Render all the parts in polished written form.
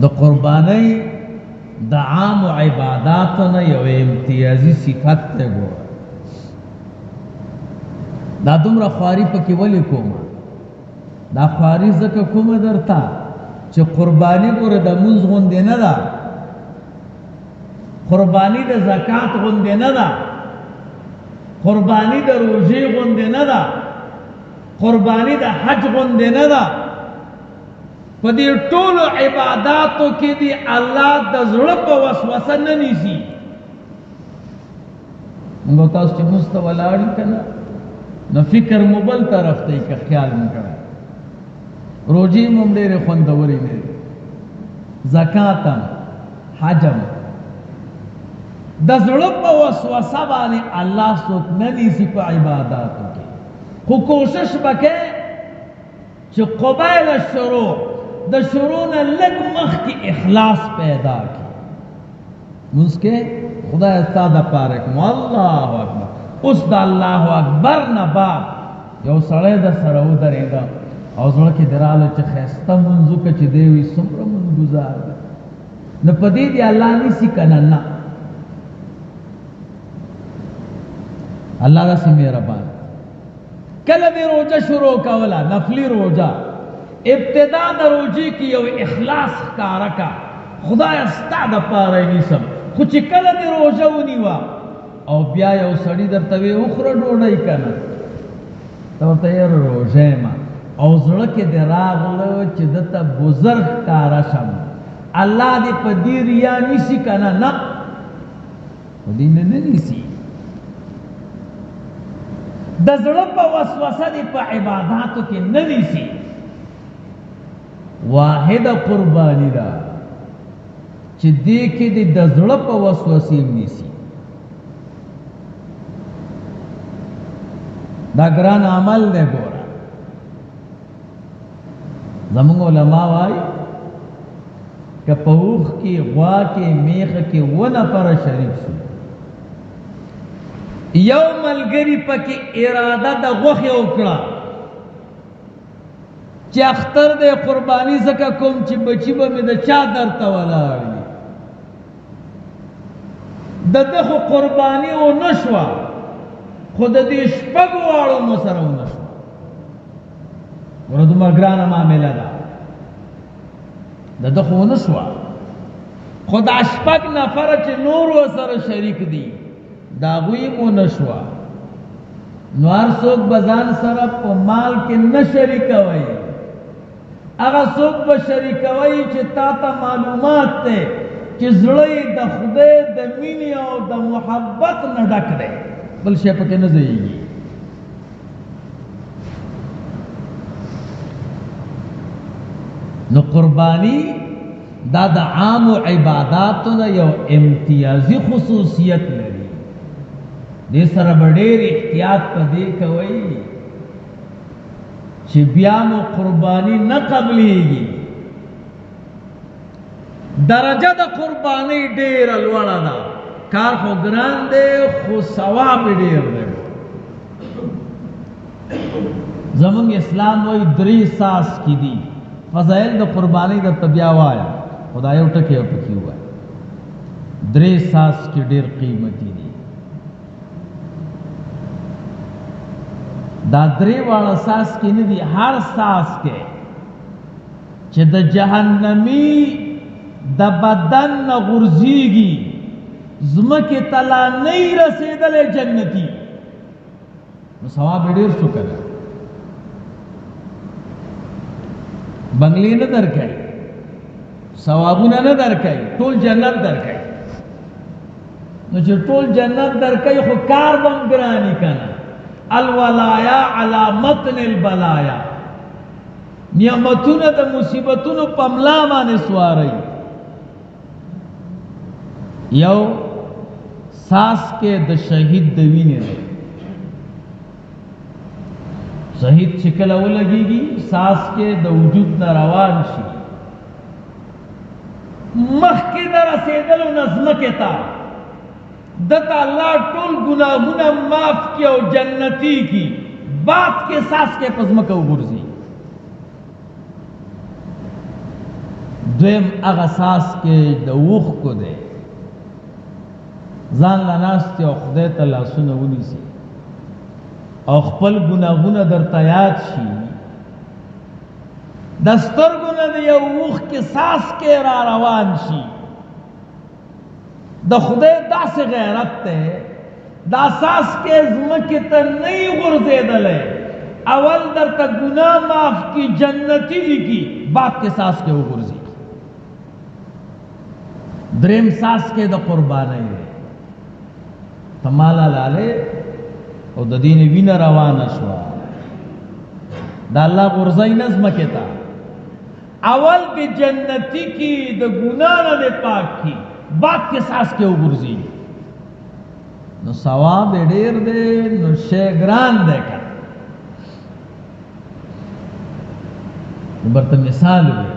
د قربانی د عام عباداتو یو امتیازی صفت ته ګوره. دا دومره خواري پکې ولې کوم؟ دا خواري ځکه کومه درته چې قربانی ګوره د مونځ غوندې نه ده، قربانی د زکات غوندې نه ده، قربانی د روژې غوندې نه ده، قربانی د حج غوندې نه ده. په دې ټولو عباداتو کې دی الله د زړه په وسوسه نه نیسي. موږ تاسو چې مونځ ته ولاړ یو که نه، نو فکر مو بل طرف ته که خیال مو کړی. روژې مو هم ډېرې خوندورې نه دي، زکات هم، حج هم. د زړه په وسوسه باندې الله څوک نه نیسي په عباداتو کې. خو کوشش وکړئ چې قبیل الشروع د شروع نه لږ مخکې اخلاص پیدا کړي. مونځ کې خدای ستا دپاره کوم الله اکبر، اوس د الله اکبر نه بعد یو سړی در سره ودرېده او زړه کې دې راغله چې ښایسته مونځ وکړه چې دی وایي څومره مونځګزار دی. نو په دې دې الله نیسي که نه؟ نه، الله داسې مهربان. کله دې روژه شروع کوله، نفلي روژه، ابتدا د روژې کې یو اخلاص ښکاره کا، خدایه ستا دپاره یې نیسم. خو چې کله دې روژه ونیوه او بیا یو سړي درته وی وخوره ډوډۍ که نه، ته ورته یاره روژه یم، او زړه کې دې راغله چې دته بزرګ ښکاره شم، الله دې په دې ریا نیسي که نه؟ نه، په دې نه نیسي. د زړه په وسوسه دې په عباداتو کې نه نیسي. واحده قربانی ده چې دې کې دې د زړه په وسوسې نیسي. دا ګران عمل دی. ګوره زمونږ علما وایي که په اوښ کې، غوا کې، میخه کې 2 نفره شریک شو، یو ملګری پکې اراده د غوښې وکړه چې اختر دی قرباني ځکه کوم چې بچي به مې د چا درته ولاړ وي، د ده خو قرباني ونه شوه، خو د دې 6 واړو مو سره ونه شوه. ګوره دومره ګرانه معامله ده. د ده خو ونه شوه، خو دا 6 نفره چې نور ورسره شریک دي د هغوی مو نه شوه. نو هر څوک به ځان سره په مال کې نه شریکوئ، هغه څوک به شریکوئ چې تا ته معلومات دی چې زړه یې د خدای د مینې او د محبت نه ډک دی، بل شی پکې نه ځایږي. نو قربانی دا د عام عباداتو نه یو امتیازی خصوصیت لري. دې سره به ډېر احتیاط په دې کوئ چې بیا مو قربانی نه قبلیږي. درجه د قربانی ډېره لوړه ده، کار خو ګران دی خو ثواب ډېر دی. زمونږ اسلام وایي 3 ساس کې دي. فضایل د قربانی درته بیا وایم، خدا یو ټکی پکې ووایه. 3 ساس کې ډېر قیمتي دي. دا 3 واړه ساس کې نه دي، هر ساس کې چې د جهنمی د بدن نه غورځېږي ځمکې ته لا نه یې رسېدلی جنتي، نو ثواب یې ډېر شو که نه؟ بنګلې نه درکوي، ثوابونه نه درکوي، ټول جنت درکوي. نو چې ټول جنت درکوي خو کار به هم ګراني که نه؟ الولایا علی متن البلایا، نعمتونه د مصیبتونو په ملا باندې سوارئ. یو ساس کې د شهید د وینې دی. شهید چې کله ولګېږي ساس کې د وجود نه روان شي، مخکې د رسېدلو نه ځمکې ته دته الله ټول ګناهونه معاف کړي او جنتي کړي، بعد کې ساس کې په ځمکه وغورځي. دویم هغه ساس کې د اوښکو دی، ځان له ناستې او خدای ته لاسونه ونیسي او خپل ګناهونه درته یاد شي، د سترګو نه د یو اوښکې ساس کې را روان شي. د خدای داسې غیرت دی، دا ساس کې ځمکې ته نه یې غورځېدلی، اول درته ګناه معاف کی، جنتی لیکي، بعد کې ساس کې وغورځي. دریم ساس کې د قربانۍ دی، ته ماله لاله او د دین وینه روانه شوه، د الله غورځوي نه ځمکې ته، اول د جنتی کی د ګناه نه د پاک کی، بعد کې ساس کې وغورځي. نو ثواب ډېر دی، نو شی ګران دی که برته مثال وي،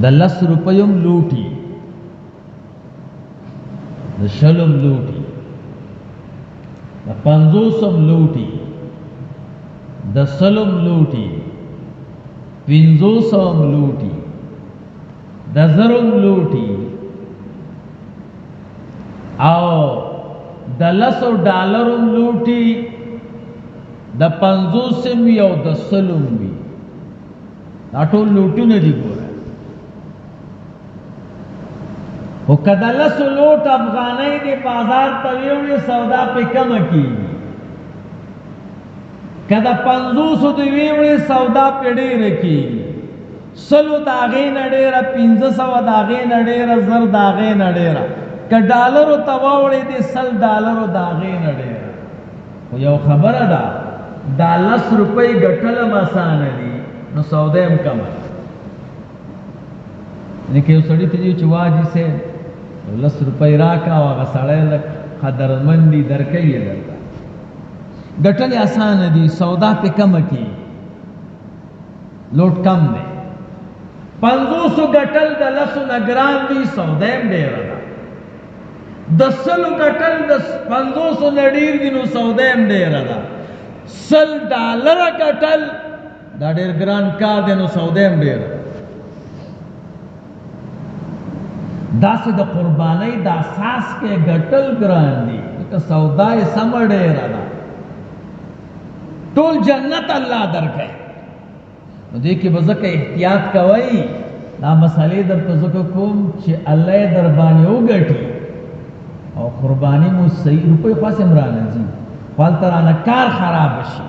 د 10 روپیم لوټي، د 20 لوټي، د 50 لوټي، د 100 لوټي، 500 لوټي، د 1000 لوټي، او د $10 لوټي، د 50 وي او د 100 وي، دا ټول لوټونه دي. ګوره خو که د 10 لوټ افغانۍ د بازار ته ویوړې، سودا پې کمه کېږي، که د 50 د ویوړې، سودا پې ډېره کېږي، 100 د هغې نه ډېره، 500 د هغې نه ډېره، 1000 د هغې نه ډېره، که ډالرو ته واوړې د $100 د هغې نه ډېره. خو یو خبره ده، دا 10 روپۍ ګټل هم اسانه دي، نو سودا هم کمه. یعنې که یو سړي ته چې واجي صاحب 10 روپۍ راکړه، او هغه سړی لږ قدرمند دي، درکوي یې درته، ګټل یې اسانه دي، سودا پې کمه کېږي، لوټ کم دی. 500 ګټل د 10 نه ګران دي، سودا هم ډېره ده. د 100 ګټل د 500 نه ډېر دي، نو سودا هم ډېره ده. $100 ګټل دا ډېر ګران کار دی، نو سودا هم ډېره. داسې د قربانۍ د اساس کې ګټل ګران دي، ځکه سودا یې سمه ډېره ده. ټول جنت الله درکوي، نو دې کې به ځکه احتیاط کوئ. دا مسئلې درته ځکه کوم چې الله یې در باندې وګټي او قرباني مو صحیح روپۍ خاص هم رانه ځي، خو هلته رانه کار خراب شي.